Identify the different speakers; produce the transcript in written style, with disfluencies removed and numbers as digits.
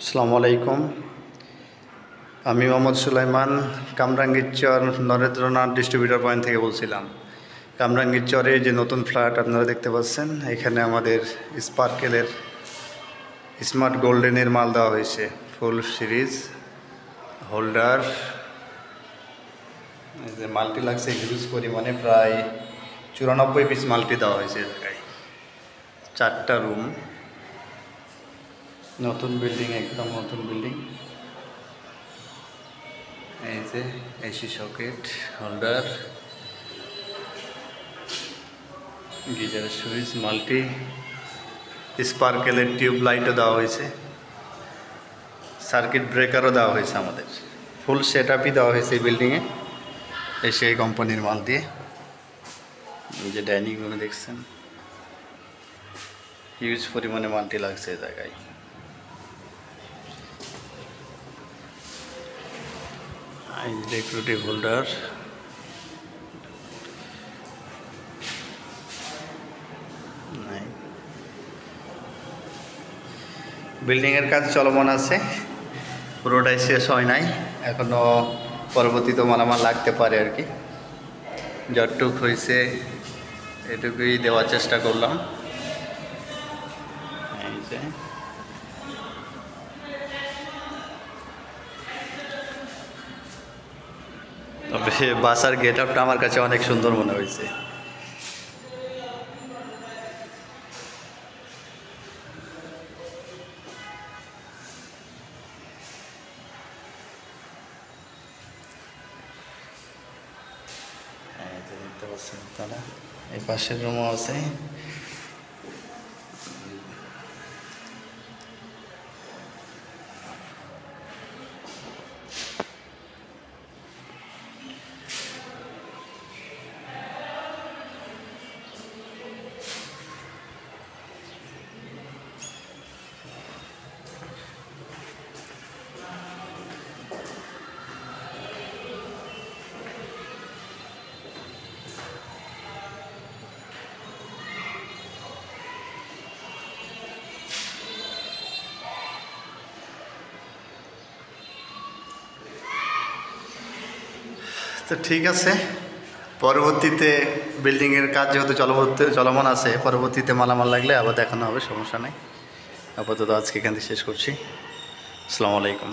Speaker 1: আসসালামু আলাইকুম। আমি মোহাম্মদ সুলাইমান কামরাঙ্গীরচর নরেন্দ্রনাথ ডিস্ট্রিবিউটর পয়েন্ট থেকে বলছিলাম। কামরাঙ্গীরচরে যে নতুন ফ্ল্যাট আপনারা দেখতে পাচ্ছেন, এখানে আমাদের স্পার্কেলের স্মার্ট গোল্ডেনের মাল দেওয়া হয়েছে। ফুল সিরিজ হোল্ডার, এই যে মাল্টি লাগছে হিউজ পরিমাণে, প্রায় 94 পিস মাল্টি দেওয়া হয়েছে। এই জায়গায় 4টা রুম, নতুন বিল্ডিং, একদম নতুন বিল্ডিং। এই যে AC socket, holder, geyser switch, multi স্পার্কেলের টিউব লাইটও দেওয়া হয়েছে, সার্কিট ব্রেকারও দেওয়া হয়েছে। আমাদের ফুল সেট আপই দেওয়া হয়েছে এই বিল্ডিংয়ে, সেই কোম্পানির মাল দিয়ে। এই যে ডাইনিং রুমে দেখছেন হিউজ পরিমাণে মাল্টি লাগছে এই জায়গায়। ডেকোরেটিভ হোল্ডার, বিল্ডিংয়ের কাজ চলমান আছে, পুরোটাই শেষ হয় নাই এখনও, পরবর্তীতে মালামাল লাগতে পারে আর কি। যতটুক হয়েছে এটুকুই দেওয়ার চেষ্টা করলাম। এই যে তবে বাসার গেট আপটা আমার কাছে অনেক সুন্দর মনে হয়েছে। দেখতে পাচ্ছেন তারা, এই পাশের রুমও আছে। তো ঠিক আছে, পরবর্তীতে বিল্ডিংয়ের কাজ যেহেতু চলমান আছে, পরবর্তীতে মালামাল লাগলে আবার দেখানো হবে, সমস্যা নেই। আপাতত আজকে এখান থেকে শেষ করছি। আসসালামু আলাইকুম।